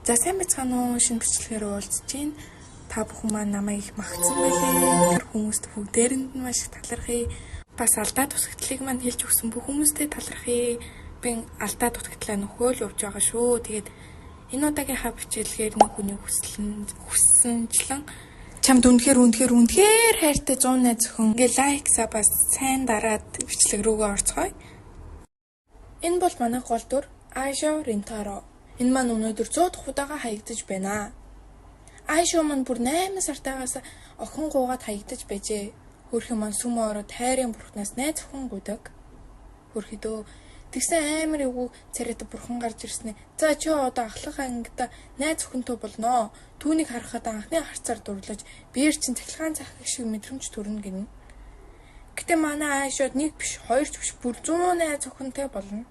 За сайн байцгаана уу, шинэ бичлэгээр уулзж байна. Та бүхэн маань намайг их магтсан байлээ. Хүмүүст бүгдээрэнд нь маш их талархъя. Бас алдаа тусагдлыг маань хэлж өгсөн бүх хүмүүстээ талархъя. Би алдаа дутагдлаа нөхөөл явж байгаа шүү. Тэгээд энэ удаагийнхаа бичлэгээр нэг хүний хүсэлнчлэн чамд үнэхээр хайртай 100 найз өхөн ингээ лайк бас сайн дараад бичлэг рүүгээ орцгоё. Энэ бол манай гол дүр Айшо Рентаро. Энэ маань өнөөдөр 100 дахь удаага хаягдаж байна. Айшо маань бүр 8 сартаагаас охин гуугаад хаягдаж байжээ. Хөрхөн маань сүм ороод хайрын бурхнаас найз охин гуйдаг. Хөрхөдөө тэгсэн амар эвгүй царайтай бурхан гарч ирснэ. За чи одоо ахлах ангида найз охинтой болноо. Түүнийг харахад анхны харцаар дурлаж биер чин цахилгаан цахих шиг мэдрэмж төрнө гинэ. Гэтэ манай Айшод нэг биш, хоёр ч биш, бүр 100 найз охинтой болно.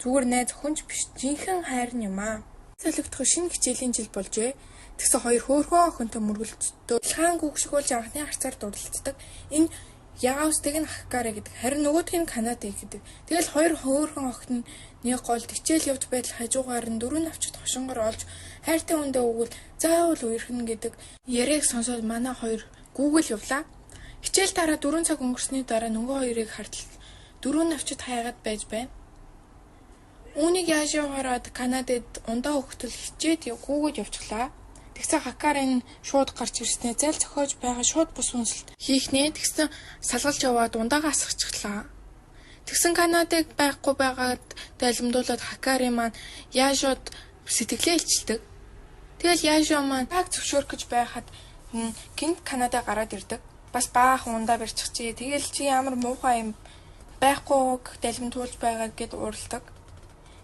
Зүгээр найз охинч биш, жинхэнэ хайр юм аа. Солигдох шинэ хичээлийн жил болжээ. Тэгсэн хоёр хөөрхөн охинтой мөргөлдөлтөө цахилгаан гүг шиг болж анхны харцаар дурлалцдаг. Энэ Ягаустыг нь Хаккаре гэдэг. Харин нөгөөх нь Канаде гэдэг. Тэгэл хоёр хөөрхөн охин нэг гол хичээл явж байтал хажуугаар нь дөрөв навчид хошингор олж хайртай хүндээ өгвөл заавал үерхэн гэдэг яриаг сонсоод манай хоёр Google явлаа. Хичээл дараа 4 цаг өнгөрсний дараа нөгөө хоёрыг хартал дөрөв навчид хаягаад байж байна. Үүнийг яашаа хараад Канадад ундаа хөвгтөл хичээд Google явчихлаа. Тэгсэн Хаккарын шууд гарч ирснээр зал зохиож байгаа шууд бус үнсэлт хийхнээ тэгсэн салгалж яваад ундаагаа асгачихлаа. Тэгсэн Канадад байхгүй байгаад дайлимдуулаад Хаккари маань яашууд сэтгэлээ илчилдэг. Тэгэл яашаа маань таг зөвшөөрөх гэж байхад гинт Канада гараад ирдэг. Бас баахан ундаа барьчихжээ. Тэгэл чи ямар муухай юм байхгүй дайлимдуулж байгаа гэд уурладаг.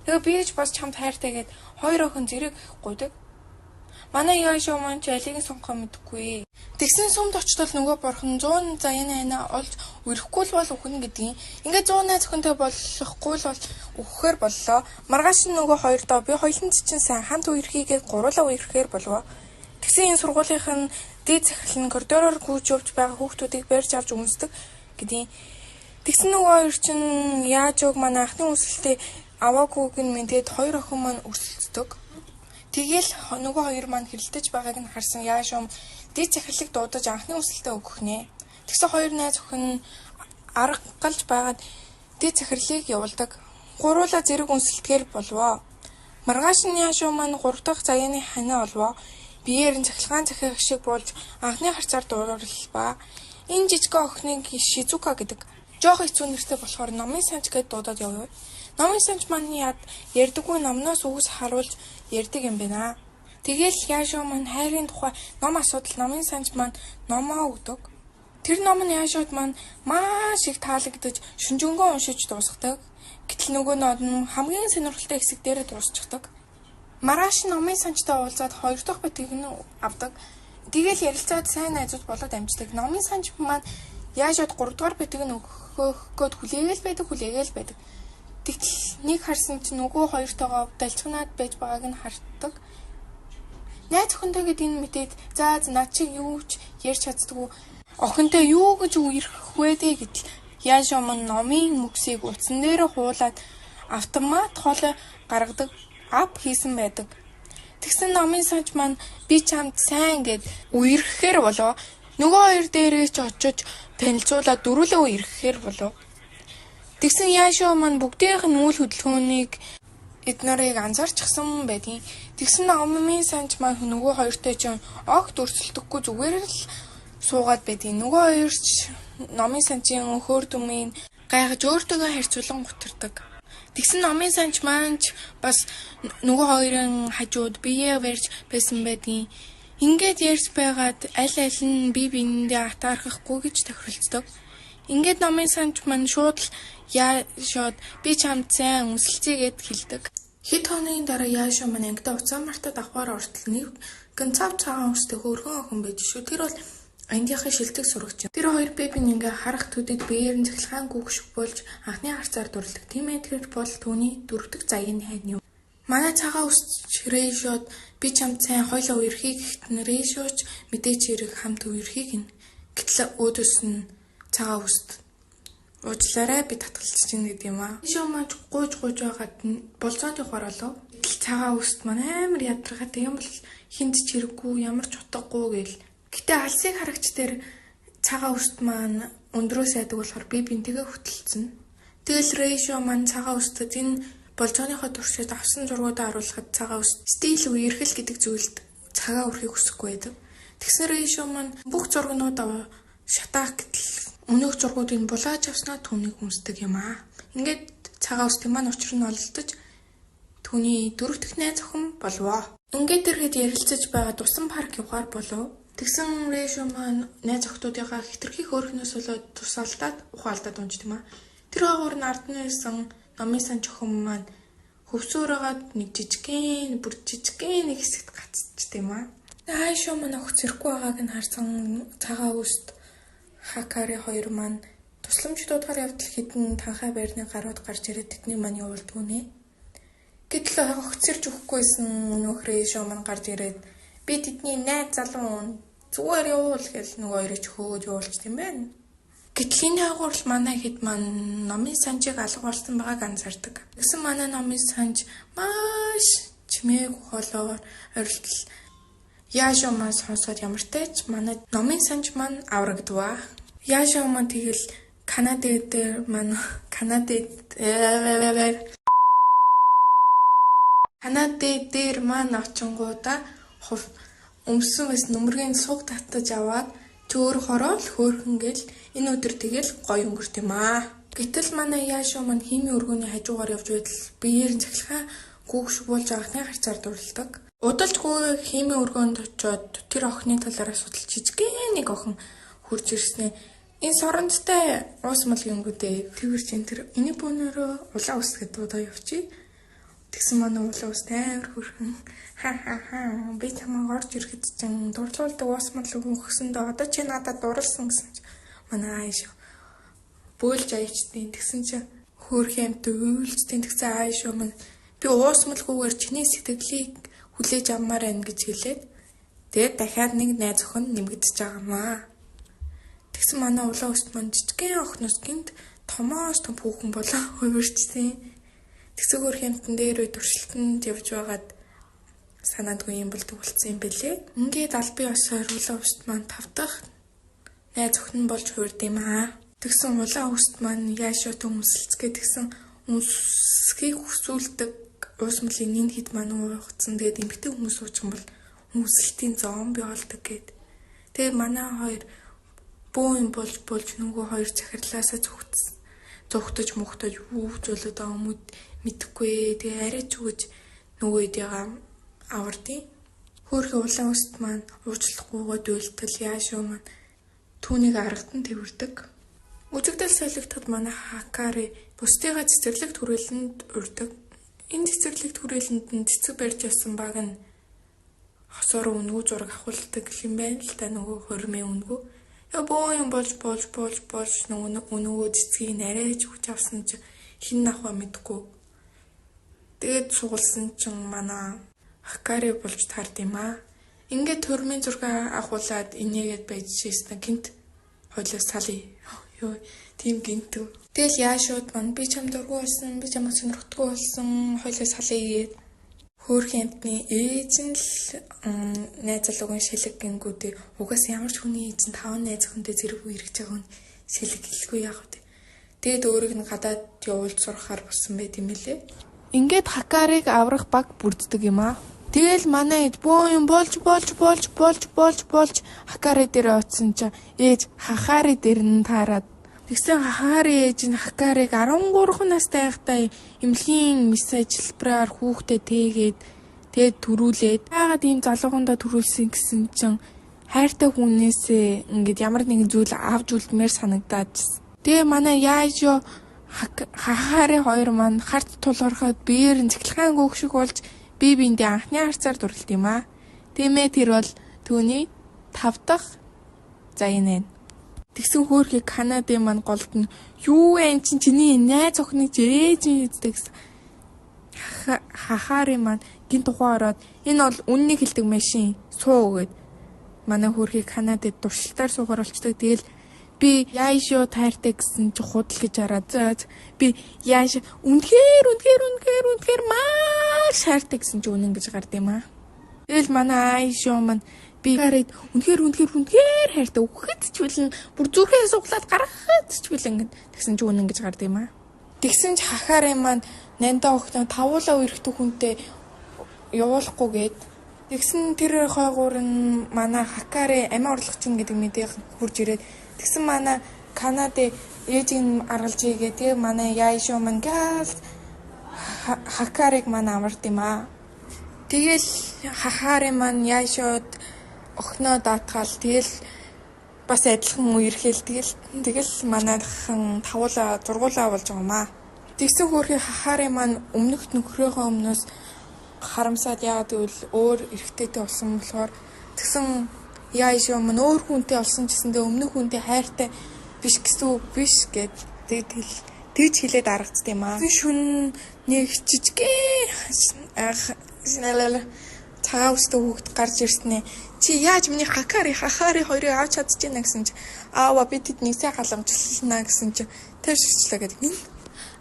Тэгээ би ч бас чамд хайртай гэд хоёр охин зэрэг гуйдаг. Манай яашаа маань ч алийг сонгохоо мэдэхгүй. Тэгсэн сумд очтол нөгөө борхон 100 заяаны айна олж үрэхгүй л бол үхэн гэдгийг. Ингээд 100 найз охинтой болохгүй л бол үхэхээр боллоо. Маргааш нөгөө хоёр доо би хоёулын чинь сайн хамт үерхийгээд гуруулаа үерхээр болов. Тэгсэн энэ сургуулийнх нь дээд захирал нь коридороор гүйж явж байгаа хүүхдүүдийг барьж авч үнсдэг гэдгийг. Тэгсэн нөгөө хоёр чинь яаж өг манай анхны үсэлтэд аваагүйг нь мэдээд хоёр охин маань өрсөлддөг. Тэгэл нөгөө хоёр маань хэрэлдэж байгааг нь харсан яашум дээд захирлыг дуудаж анхны үсэлтэд өгөх нэ. Тэгсэн хоёр найз охин арга галж байгаад дээд захирлыг явуулдаг. Гуруула зэрэг үнсэлтгэр болвоо. Маргааш нь яашум маань 3 дахь заяаны ханаа олвоо. Биеэр нь цахилгаан цахих шиг болж анхны харцаар дуурлаа. Энэ жижиг охиныг Шизука гэдэг. Жохо хэцүү нэртэй болохоор номын санч гэдээ дуудаад явъя. Номын санч маань ярьдаггүй номноос үгс харуулж ярьдаг юм байна. Тэгэл яашаа маань хайрын тухай ном асуудал номын санч маань номоо өгдөг. Тэр ном нь яашаад маань маш их таалагдаж шүнжэнгөө уншиж дуусгадаг. Гэтэл нөгөө нод нь хамгийн сонирхолтой хэсэг дээр дуусчихдаг. Маргааш номын санчтай уулзаад 2 дахь битгийг нь авдаг. Тэгэл ярилцаад сайн найзууд болоод амждаг. Номын санч маань яашаад 3 дахь битгийг нь өгөх гээд хүлээгээл байдаг. Тэгтэл нэг харсан чинь нөгөө хоёртойгоо далцгнаад байж байгааг нь хартдаг. Найз охинтой гэдэг энэ мэдээд за над чи юу ч ярьж чаддгүй. Охинтой юу гэж үерхэх вэ гэдэл яашаа мөн номын мөксийг утсан дээр хуулаад автомат хоолой гаргадаг ап хийсэн байдаг. Тэгсэн номын санч маань би чамд сайн гэд үерхэхээр болоо. Нөгөө хоёр дээрээ ч очиж танилцуулаад дөрүлээ үерхэхээр болоо. Тэгсэн яашаа маань бүгдийнх нь үйл хөдөлгөөнийг эднэрийг анзаарчихсан байдгийн. Тэгсэн номын санч маань нөгөө хоёртой ч огт өрсөлдөхгүй зүгээр л суугаад байдгийн. Нөгөө хоёр ч номын санчийн хөөр дүмийн гайхаж өөртөөгөө харьцуулан гутардаг. Тэгсэн номын санч маань ч бас нөгөө хоёрын хажууд биеэ барьж байсан байдгийн. Ингээд ярьж байгаад аль нь бие биендээ атаархахгүй гэж тохиролцдог. Ингээд номын санч маань шууд л яашаад би чамд сайн үнсэлцгээгээд хэлдэг. Хэд хоногийн дараа яашаа маань ангидаа уцаа мартаа давхаар ортол нэг гэнцав цагаан өстэй хөөрхөн охин байж шүү. Тэр бол ангийнхаа шилдэг сурагч юм. Тэр хоёр бэбин ингээ харах төдөд биеэр нь цахилгаан гүг шиг болж анхны харцаар дурлаг. Тийм ээ тэр бол түүний 4 дахь заяаны хань юм. Манай цагаан өсч Рэйшод би чамд сайн хойлоо үерхий гэхэд Рэйшоч мэдээч хэрэг хамт үерхийг нь. Гэтэл өөдөөс нь цагаан өст уучлаарай би татгалзаж байна гэдэг юм аа. Рэйшо маань гуйж байгаад болцооны ухаар олов. цагаан үст маань амар ядаргаатай юм бол хинт ч хэрэггүй ямар ч утгагүй гэл. Гэтэ алсыг харагч дээр цагаан үст маань өндрөөс яадаг болохоор би бинтэйгээ хөтөлцөн. Тэгэл Рэйшо маань цагаан үстэд энэ болжооныхоо туршид авсан зургуудаа харуулхад цагаан үст стил үерхэл гэдэг зүйлд цагаан үрхийг хүсэхгүй байдаг. Тэгсэн Рэйшо маань бүх зургнуудаа шатаах гэтэл өнөөх зургуудыг булааж авснаа түүнийг хүмсдэг юм аа. Ингээд цагаан үстийн маань учир нь олдож түүний дөрөв дэх найз охин болвоо. Ингээд ирэхэд ярилцаж байгаа тусан парк явахаар болов. Тэгсэн Рэйшо маань найз охтуудынхаа хитрхи хөөрхнөөс болоод тусаалдаад ухаалдаад унжт юм аа. Тэр хаагуур нь ард нь байсан номын сан охин маань хөвсөөрөөгаад нэг жижигхэн нэг хэсэгт гацчихд юм аа. Рэйшо маань охин зэрэггүй байгааг нь харсан цагаан үст Хакари хоёр маань тусламжтуудаар явдал хідэн танхай байрны гарууд гарч ирээд тэдний маань явуулдаг үнэ. Гэтэл огцэрч өгөхгүйсэн өнөөх Рэйшо маань гарч ирээд би тэдний найз залуу зүгээр явуул гэж нөгөө хоёрыг хөөж явуулчих юм байна. Гэтэл энэ агуурл манай хэд маань номын санжийг алга болсон байгааг анзаардаг. Тэгсэн манай номын санж маш чимээг хоолоор орилтол Яашо маань сонсоод ямартай ч манай номын санж маань аврагдваа. Яашо маань тэгэл Канад дээр маань очингуудаа өмсөн бас нүмергийн суг татаж аваад төөр хороол хөөхөн гэл энэ өдөр тэгэл гоё өнгөрт юм аа. Гэтэл манай Яашо маань химийн өргөний хажуугаар явж байтал биеэр нь цахилгаан гүгшгүүлж анхны харцаар дурлдаг. Удалжгүй химийн өргөнд очиод тэр охины талаар асуудал жижигхэн нэг охин хурж ирснээр энэ сорондтой уус мал юм гүдээ. Тэгвэр чин тэр энийг бөөнөрөө улаан ус гэдэг удаа явчих. Тэгсэн манай улаан ус амар хөрхөн. Би чамайг орж ирэхэд чин дурлуулдаг уус мал өгсөндөө одоо чи надад дурлсан гэсэн чи манай Аашо бөөлж аячдیں۔ Тэгсэн чи хөөрхөн амт үйлцтэй тэгсэн Аашо маань би уус малгүйгээр чиний сэтгэлийг хүлээж авмаар байна гэж хэлээд тэгээд дахиад нэг найз охин нэмэгдэж байгаамаа. Тэгсэн манай улаан үст маань жижигхэн охноос гинт томоос том хүүхэн болоо хувирчсэн. Тэгсэн хөөрхөнтэн дээр төршлөнд явж байгаад санаадгүй юм болдог болсон юм бэлээ. Ингээд албан ёсоор улаан үст маань 5 дахь найз охин болж хувирд юм аа. Тэгсэн улаан үст маань Яашот өмсөлцгээ тэгсэн өмсөхийг хүсүүлдэг уус мөлий нин хэд маань уугцсан. Тэгээд эмгтэй хүмүүс уучих юм бол өмсөлтийн зомби болдог гэд. Тэгээд манай хоёр бөө юм болж нөгөө хоёр захирлаасаа зүгтэж мухтаж үүзүүлээд байгаа мэдэхгүй. Тэгээ арай ч үгэж нөгөө идээгаа авардیں۔ Хөөрхөн улаан үст маань уучлахгүйгээд үйлдэл Яашо маань түүнийг аргад нь тэрвэрдэг. Үзэгдэл солигдоход манай Хакари бусдыгаа цэцэрлэг түрээлэнд урьдаг. Энэ цэцэрлэг түрээлэнд нь цэцэг барьж явсан баг нь хосоор өнгөө зураг авахулдаг юм байна л да нөгөө хормын өнгөө. Боо юм болж нөгөө цэцгийг нарийж хүч авсан чи хин авах мэдгүй. Тэгээд сугалсан чин манай Хакари болж таард юм аа. Ингээд хормын зураг авахулаад инээгээд байж шээснэ гинт хойлоо салъя. Йоо тийм гинтв. Тэгэл Яашууд маань би чам дургу болсон, би чамаас сонирхдаггүй болсон, хойлоо салъя гээд хөөрхөн амтны ээж нь л найз залуугийн шилэг гингүүдээ угаас ямар ч хүний ээж нь 5 найз охинтой зэрэг үргэж байгаа хүн шилэг хэлгүй яах вэ? Тэгэд өөрийг нь гадаад явуулж сурахаар болсон байт юм лээ. Ингээд Хакариг аврах баг бүрддэг юм аа. Тэгэл манай ээж бөө юм болж Хакари дээр оцсон чи ээж Хахари дээр нь таарад. Тэгсэн Хахари ээж нь Хакариг 13 настай байхдаа эмнэлгийн мис ажилбараар хүүхдэд тэгээд төрүүлээд яагаад ийм залуугандаа төрүүлсэн гэсэн чинь хайртай хүнээсээ ингээд ямар нэгэн зүйл авч үлдмээр санагдаад. Тэгээ манай Яашо Хахари хоёр маань харт тулгархад биеэр нь цэглэхэн гөөгшиг болж бие биендээ анхны харцаар дурлалт юм аа. Тиймээ тэр бол түүний 5 дахь заян. Тэгсэн хөөрхий Канадын маань голд нь юу вэ эн чиний найз охиныг жирээж үздэг гэсэн. Хахари маань гин тухай ороод энэ бол үннийг хэлдэг машин суу гэд манай хөөрхий Канадад туршилтаар суугаар болчдаг. Тэгэл би Яашо таартай гэсэн чи худал гэж хараад би Яашо үнэхээр үнэхээр шаарддаг гэсэн чи үнэн гэж гард юм аа. Тэгэл манай Айшо маань би гараад үнэхээр хайртай өгөхөд ч билэн бүр зүрхээ суглаад гаргахад ч билэн тэгсэн чи үнэн гэж гард юм аа. Тэгсэн ч хахаараа маань нандаа охиноо тавуулаа өрхтөх хүнтэй явуулахгүй гээд тэгсэн тэр хойгуур нь манай хакаре амиа орлох чинь гэдэг мэдээ хурж ирээд тэгсэн манай Канадын ээжийн аргалж игээ тэгээ манай Яйшо маань гал хакарыг маань амард юм аа. Тэгэл хахааре маань Яйшод охиноо даатгаал тэгэл бас адилхан үерхэл тэгэл манайхан тавуулаа зургуулаа болж байгаа юм аа. Тэгсэн хөрхи хахааре маань өмнөх нөхрөөхөө өмнөөс харамсаад яагаад гэвэл өөр эрэгтэйтэй болсон болохоор тэгсэн Яйшо маань өөр хүнтэй олсон гэсэндээ өмнөх хүнтэй хайртай биш гэсэн үг биш гэд тэгж хэлээд аргацд юм аа. Шүн нэг жижигхэн цагаан үстэй хүүхэд гарч ирснэ. Чи яаж миний хахаари хоёрыг авч чадчихна гэсэн чи аава би тэднийг сайн халамжлална гэсэн чи тэр шигчлээ гэдэг минь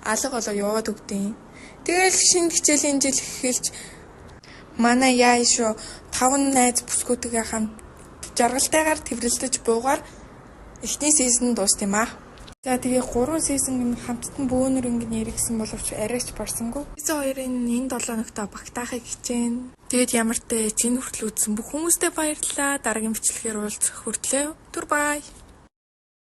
алга болоо яваад өгдөө. Тэгэл шинэ хичээлийн жил эхэлж манай Яйшо 5 найз бүсгүйтэйгээ хамт жаргалтайгаар тэврэлдэж буугаар эхний сизон дуусна юм аа. За тэгээ 3 сизон хамтдан бөөнөр ингэн яригсан боловч арайч барсангүй. Сизон 2-ын энэ 7 өнөختөө багтаахыг хичээн. Тэгэд ямар ч чинь хүртэл үзсэн бүх хүмүүстээ баярлалаа. Дараагийн бичлэгээр уулзах хүртлээ. Түр бай.